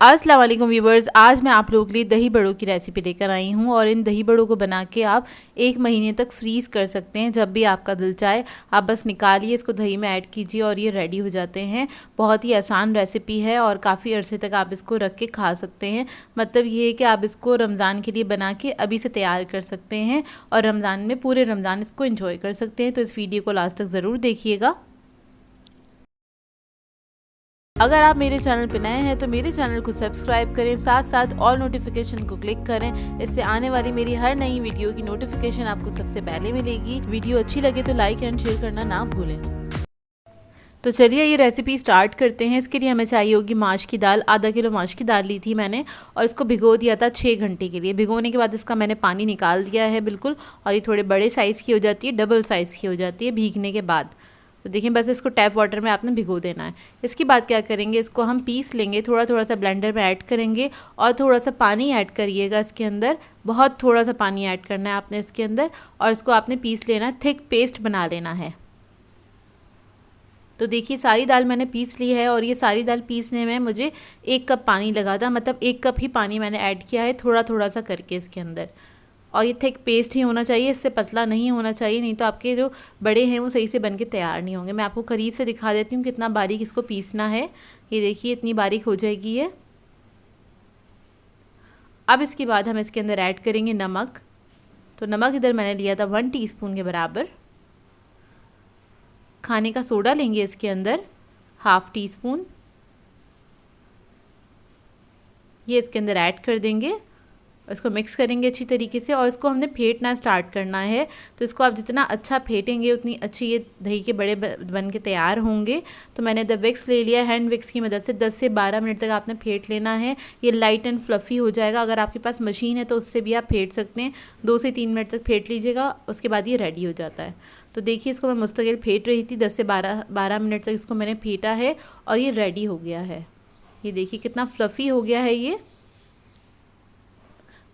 अस्सलाम वालेकुम व्यूवर्स, आज मैं आप लोगों के लिए दही बड़ों की रेसिपी लेकर आई हूँ। और इन दही बड़ों को बना के आप 1 महीने तक फ्रीज़ कर सकते हैं। जब भी आपका दिल चाहे आप बस निकालिए, इसको दही में ऐड कीजिए और ये रेडी हो जाते हैं। बहुत ही आसान रेसिपी है और काफ़ी अरसे तक आप इसको रख के खा सकते हैं। मतलब ये है कि आप इसको रमज़ान के लिए बना के अभी से तैयार कर सकते हैं और रमज़ान में पूरे रमज़ान इसको इंजॉय कर सकते हैं। तो इस वीडियो को लास्ट तक ज़रूर देखिएगा। अगर आप मेरे चैनल पर नए हैं तो मेरे चैनल को सब्सक्राइब करें, साथ साथ ऑल नोटिफिकेशन को क्लिक करें। इससे आने वाली मेरी हर नई वीडियो की नोटिफिकेशन आपको सबसे पहले मिलेगी। वीडियो अच्छी लगे तो लाइक एंड शेयर करना ना भूलें। तो चलिए ये रेसिपी स्टार्ट करते हैं। इसके लिए हमें चाहिए होगी माश की दाल। आधा किलो माश की दाल ली थी मैंने और इसको भिगो दिया था 6 घंटे के लिए। भिगोने के बाद इसका मैंने पानी निकाल दिया है बिल्कुल। और ये थोड़े बड़े साइज़ की हो जाती है, डबल साइज़ की हो जाती है भीगने के बाद। तो देखिए बस इसको टैप वाटर में आपने भिगो देना है। इसके बाद क्या करेंगे, इसको हम पीस लेंगे, थोड़ा थोड़ा सा ब्लेंडर में ऐड करेंगे और थोड़ा सा पानी ऐड करिएगा इसके अंदर। बहुत थोड़ा सा पानी ऐड करना है आपने इसके अंदर और इसको आपने पीस लेना है, थिक पेस्ट बना लेना है। तो देखिए सारी दाल मैंने पीस ली है और ये सारी दाल पीसने में मुझे 1 कप पानी लगा था। मतलब 1 कप ही पानी मैंने ऐड किया है, थोड़ा थोड़ा सा करके इसके अंदर। और ये थिक पेस्ट ही होना चाहिए, इससे पतला नहीं होना चाहिए, नहीं तो आपके जो बड़े हैं वो सही से बन के तैयार नहीं होंगे। मैं आपको करीब से दिखा देती हूँ कितना बारीक इसको पीसना है। ये देखिए इतनी बारीक हो जाएगी ये। अब इसके बाद हम इसके अंदर ऐड करेंगे नमक। तो नमक इधर मैंने लिया था 1 टीस्पून के बराबर। खाने का सोडा लेंगे इसके अंदर 1/2 टीस्पून, ये इसके अंदर ऐड कर देंगे। इसको मिक्स करेंगे अच्छी तरीके से और इसको हमने फेंटना स्टार्ट करना है। तो इसको आप जितना अच्छा फेंटेंगे उतनी अच्छी ये दही के बड़े बन के तैयार होंगे। तो मैंने द विक्स ले लिया, हैंड विक्स की मदद से 10 से 12 मिनट तक आपने फेंट लेना है। ये लाइट एंड फ्लफ़ी हो जाएगा। अगर आपके पास मशीन है तो उससे भी आप फेंट सकते हैं। 2 से 3 मिनट तक फेंट लीजिएगा, उसके बाद ये रेडी हो जाता है। तो देखिए इसको मैं मुस्तकिल फेंट रही थी, 10 से 12 मिनट तक इसको मैंने फेंटा है और ये रेडी हो गया है। ये देखिए कितना फ्लफ़ी हो गया है ये।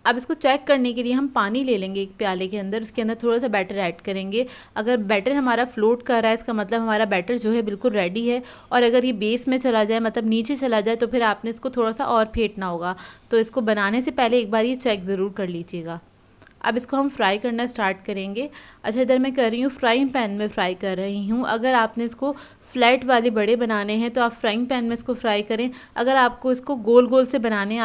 अब इसको चेक करने के लिए हम पानी ले लेंगे एक प्याले के अंदर, उसके अंदर थोड़ा सा बैटर ऐड करेंगे। अगर बैटर हमारा फ्लोट कर रहा है इसका मतलब हमारा बैटर जो है बिल्कुल रेडी है। और अगर ये बेस में चला जाए, मतलब नीचे चला जाए, तो फिर आपने इसको थोड़ा सा और फेंटना होगा। तो इसको बनाने से पहले एक बार ये चेक ज़रूर कर लीजिएगा। अब इसको हम फ्राई करना स्टार्ट करेंगे। अच्छा इधर मैं कर रही हूँ फ्राइंग पैन में फ्राई कर रही हूँ। अगर आपने इसको फ्लैट वाले बड़े बनाने हैं तो आप फ्राइंग पैन में इसको फ्राई करें। अगर आपको इसको गोल गोल से बनाने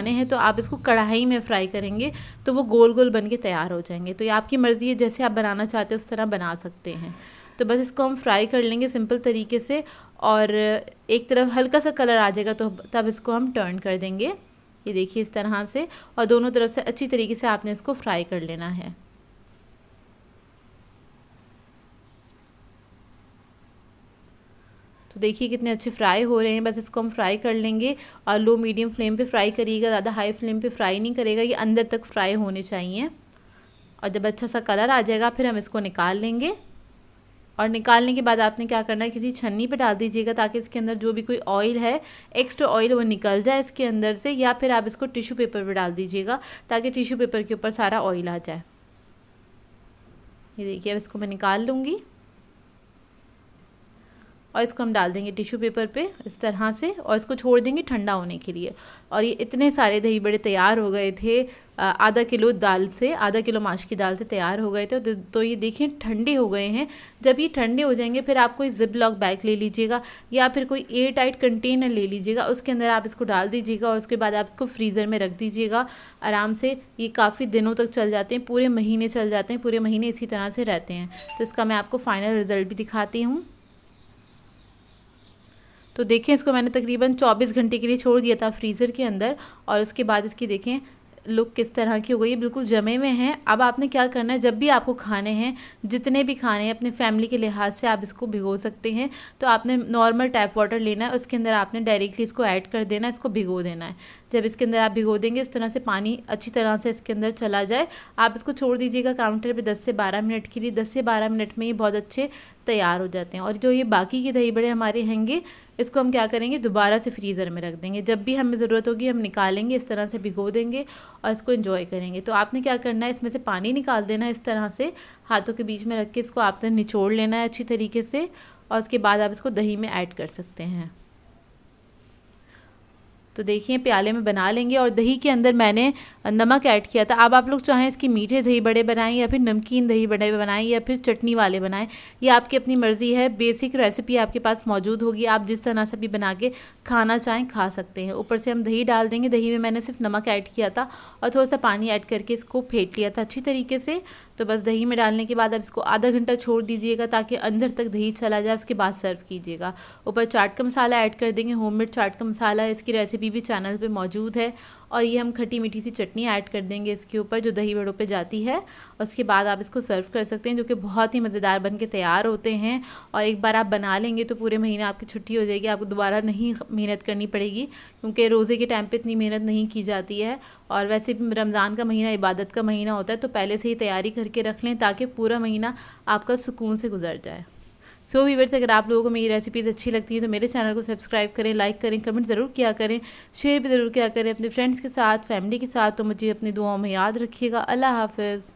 हैं तो आप इसको कढ़ाई में फ्राई करेंगे तो वो गोल गोल बन के तैयार हो जाएंगे। तो ये आपकी मर्ज़ी है, जैसे आप बनाना चाहते हैं उस तरह बना सकते हैं। तो बस इसको हम फ्राई कर लेंगे सिंपल तरीके से। और एक तरफ हल्का सा कलर आ जाएगा तो तब इसको हम टर्न कर देंगे। ये देखिए इस तरह से, और दोनों तरफ से अच्छी तरीके से आपने इसको फ्राई कर लेना है। तो देखिए कितने अच्छे फ्राई हो रहे हैं। बस इसको हम फ्राई कर लेंगे और लो मीडियम फ्लेम पे फ्राई करिएगा, ज़्यादा हाई फ्लेम पे फ्राई नहीं करेगा। ये अंदर तक फ्राई होने चाहिए। और जब अच्छा सा कलर आ जाएगा फिर हम इसको निकाल लेंगे। और निकालने के बाद आपने क्या करना है, किसी छन्नी पे डाल दीजिएगा ताकि इसके अंदर जो भी कोई ऑयल है, एक्स्ट्रा ऑयल, वो निकल जाए इसके अंदर से। या फिर आप इसको टिश्यू पेपर पे डाल दीजिएगा ताकि टिश्यू पेपर के ऊपर सारा ऑयल आ जाए। ये देखिए अब इसको मैं निकाल लूँगी और इसको हम डाल देंगे टिश्यू पेपर पे इस तरह से और इसको छोड़ देंगे ठंडा होने के लिए। और ये इतने सारे दही बड़े तैयार हो गए थे। आधा किलो माश की दाल से तैयार हो गए थे। तो ये देखिए ठंडे हो गए हैं। जब ये ठंडे हो जाएंगे फिर आप कोई जिप लॉक बैग ले लीजिएगा या फिर कोई एयर टाइट कंटेनर ले लीजिएगा, उसके अंदर आप इसको डाल दीजिएगा और उसके बाद आप इसको फ्रीज़र में रख दीजिएगा आराम से। ये काफ़ी दिनों तक चल जाते हैं, पूरे महीने चल जाते हैं, पूरे महीने इसी तरह से रहते हैं। तो इसका मैं आपको फ़ाइनल रिज़ल्ट भी दिखाती हूँ। तो देखें इसको मैंने तकरीबन 24 घंटे के लिए छोड़ दिया था फ्रीज़र के अंदर और उसके बाद इसकी देखें लुक किस तरह की हो गई, बिल्कुल जमे हुए हैं। अब आपने क्या करना है, जब भी आपको खाने हैं, जितने भी खाने हैं, अपने फैमिली के लिहाज से आप इसको भिगो सकते हैं। तो आपने नॉर्मल टैप वाटर लेना है, उसके अंदर आपने डायरेक्टली इसको ऐड कर देना है, इसको भिगो देना है। जब इसके अंदर आप भिगो देंगे इस तरह से पानी अच्छी तरह से इसके अंदर चला जाए, आप इसको छोड़ दीजिएगा काउंटर पे 10 से 12 मिनट के लिए। 10 से 12 मिनट में ये बहुत अच्छे तैयार हो जाते हैं। और जो ये बाकी के दही बड़े हमारे हैंगे, इसको हम क्या करेंगे, दोबारा से फ्रीज़र में रख देंगे। जब भी हमें ज़रूरत होगी हम निकालेंगे, इस तरह से भिगो देंगे और इसको एंजॉय करेंगे। तो आपने क्या करना है, इसमें से पानी निकाल देना है इस तरह से, हाथों के बीच में रख के इसको आपने निचोड़ लेना है अच्छी तरीके से। और उसके बाद आप इसको दही में ऐड कर सकते हैं। तो देखिए प्याले में बना लेंगे। और दही के अंदर मैंने नमक ऐड किया था। अब आप लोग चाहें इसकी मीठे दही बड़े बनाएं या फिर नमकीन दही बड़े बनाएं या फिर चटनी वाले बनाएं, ये आपकी अपनी मर्ज़ी है। बेसिक रेसिपी आपके पास मौजूद होगी, आप जिस तरह से भी बना के खाना चाहें खा सकते हैं। ऊपर से हम दही डाल देंगे। दही में मैंने सिर्फ नमक ऐड किया था और थोड़ा सा पानी ऐड करके इसको फेंट लिया था अच्छी तरीके से। तो बस दही में डालने के बाद अब इसको आधा घंटा छोड़ दीजिएगा ताकि अंदर तक दही चला जाए, उसके बाद सर्व कीजिएगा। ऊपर चाट का मसाला ऐड कर देंगे, होममेड चाट का मसाला है, इसकी रेसिपी भी चैनल पे मौजूद है। और ये हम खट्टी मीठी सी चटनी ऐड कर देंगे इसके ऊपर जो दही बड़ों पे जाती है। उसके बाद आप इसको सर्व कर सकते हैं, जो कि बहुत ही मज़ेदार बन के तैयार होते हैं। और एक बार आप बना लेंगे तो पूरे महीने आपकी छुट्टी हो जाएगी, आपको दोबारा नहीं मेहनत करनी पड़ेगी, क्योंकि रोज़े के टाइम पे इतनी मेहनत नहीं की जाती है। और वैसे भी रमज़ान का महीना इबादत का महीना होता है, तो पहले से ही तैयारी करके रख लें ताकि पूरा महीना आपका सुकून से गुजर जाए। सो व्यूअर्स, अगर आप लोगों को मेरी रेसिपीज़ अच्छी लगती है तो मेरे चैनल को सब्सक्राइब करें, लाइक करें, कमेंट ज़रूर किया करें, शेयर भी ज़रूर किया करें अपने फ्रेंड्स के साथ, फैमिली के साथ। तो मुझे अपनी दुआओं में याद रखिएगा। अल्लाह हाफ़िज़।